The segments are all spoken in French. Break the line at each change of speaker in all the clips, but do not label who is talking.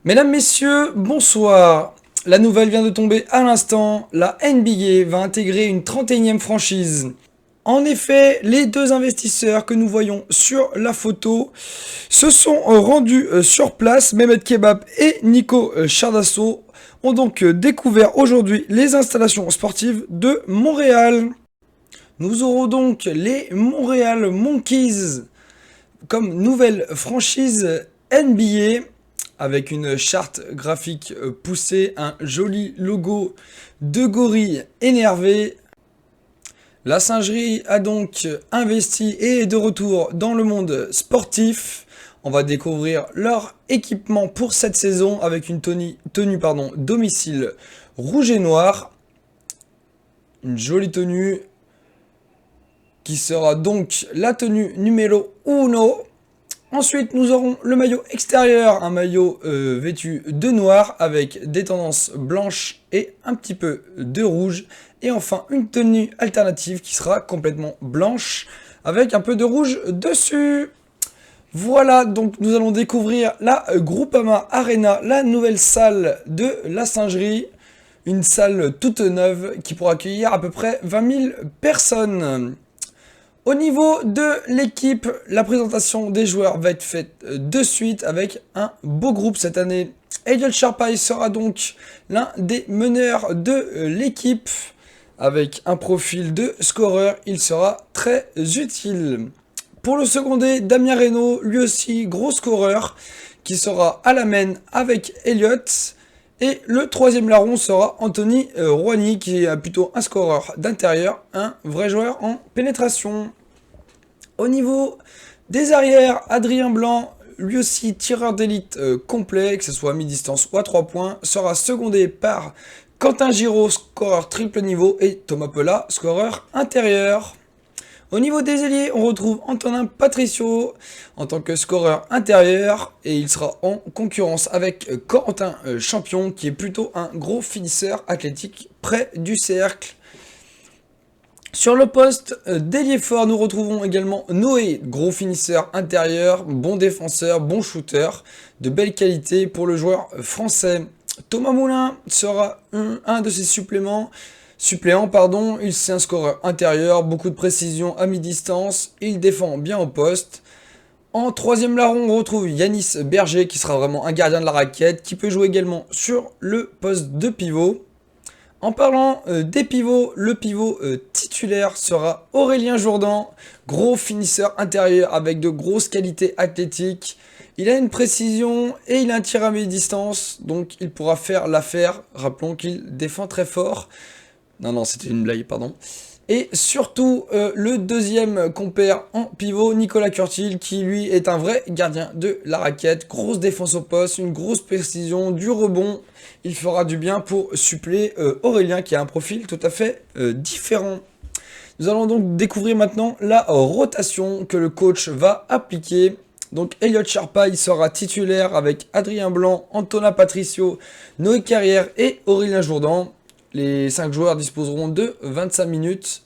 Mesdames, messieurs, bonsoir. La nouvelle vient de tomber à l'instant. La NBA va intégrer une 31e franchise. En effet, les deux investisseurs que nous voyons sur la photo se sont rendus sur place. Mehmet Kebab et Nico Chardasso ont donc découvert aujourd'hui les installations sportives de Montréal. Nous aurons donc les Montréal Monkeys comme nouvelle franchise NBA avec une charte graphique poussée, un joli logo de gorille énervé. La singerie a donc investi et est de retour dans le monde sportif. On va découvrir leur équipement pour cette saison avec une tenue domicile rouge et noir. Une jolie tenue qui sera donc la tenue numéro 1. Ensuite, nous aurons le maillot extérieur, un maillot vêtu de noir avec des tendances blanches et un petit peu de rouge. Et enfin, une tenue alternative qui sera complètement blanche avec un peu de rouge dessus. Voilà, donc nous allons découvrir la Groupama Arena, la nouvelle salle de la singerie. Une salle toute neuve qui pourra accueillir à peu près 20 000 personnes. Au niveau de l'équipe, la présentation des joueurs va être faite de suite avec un beau groupe cette année. Elliot Sharpay sera donc l'un des meneurs de l'équipe. Avec un profil de scoreur, il sera très utile. Pour le secondé, Damien Reynaud, lui aussi gros scoreur, qui sera à la main avec Elliot. Et le troisième larron sera Anthony Roigny, qui est plutôt un scoreur d'intérieur, un vrai joueur en pénétration. Au niveau des arrières, Adrien Blanc, lui aussi tireur d'élite complet, que ce soit à mi-distance ou à 3 points, sera secondé par Quentin Giraud, scoreur triple niveau, et Thomas Pellat, scoreur intérieur. Au niveau des ailiers, on retrouve Antonin Patricio en tant que scoreur intérieur et il sera en concurrence avec Corentin Champion qui est plutôt un gros finisseur athlétique près du cercle. Sur le poste d'ailier fort, nous retrouvons également Noé, gros finisseur intérieur, bon défenseur, bon shooter, de belle qualité pour le joueur français. Thomas Moulin sera un de ses suppléants, il c'est un scoreur intérieur, beaucoup de précision à mi-distance, il défend bien au poste. En troisième larron, on retrouve Yanis Berger qui sera vraiment un gardien de la raquette, qui peut jouer également sur le poste de pivot. En parlant des pivots, le pivot titulaire sera Aurélien Jourdan, gros finisseur intérieur avec de grosses qualités athlétiques. Il a une précision et il a un tir à mi-distance, donc il pourra faire l'affaire. Rappelons qu'il défend très fort. Non, c'était une blague, pardon. Et surtout, le deuxième compère en pivot, Nicolas Curtil, qui lui est un vrai gardien de la raquette. Grosse défense au poste, une grosse précision, du rebond. Il fera du bien pour suppléer Aurélien, qui a un profil tout à fait différent. Nous allons donc découvrir maintenant la rotation que le coach va appliquer. Donc Elliot Sharpay sera titulaire avec Adrien Blanc, Antonin Patricio, Noé Carrière et Aurélien Jourdan. Les 5 joueurs disposeront de 25 minutes.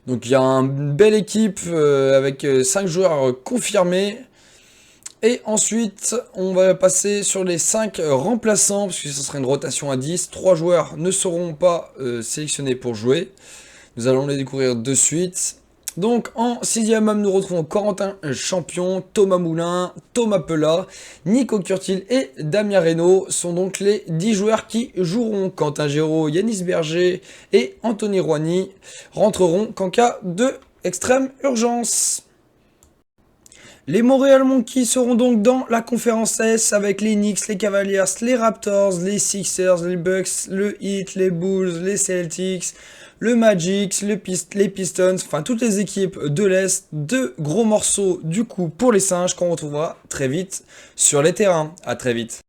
Donc il y a une belle équipe avec 5 joueurs confirmés. Et ensuite, on va passer sur les 5 remplaçants, parce que ce sera une rotation à 10. 3 joueurs ne seront pas sélectionnés pour jouer. Nous allons les découvrir de suite. Donc en 6e homme, nous retrouvons Corentin Champion, Thomas Moulin, Thomas Pellat, Nico Curtil et Damien Reynaud sont donc les 10 joueurs qui joueront. Quentin Giraud, Yanis Berger et Anthony Roigny rentreront qu'en cas de extrême urgence. Les Montréal Monkeys seront donc dans la conférence S avec les Knicks, les Cavaliers, les Raptors, les Sixers, les Bucks, le Heat, les Bulls, les Celtics, le Magic, les Pistons, enfin toutes les équipes de l'Est, de gros morceaux du coup pour les singes qu'on retrouvera très vite sur les terrains. À très vite.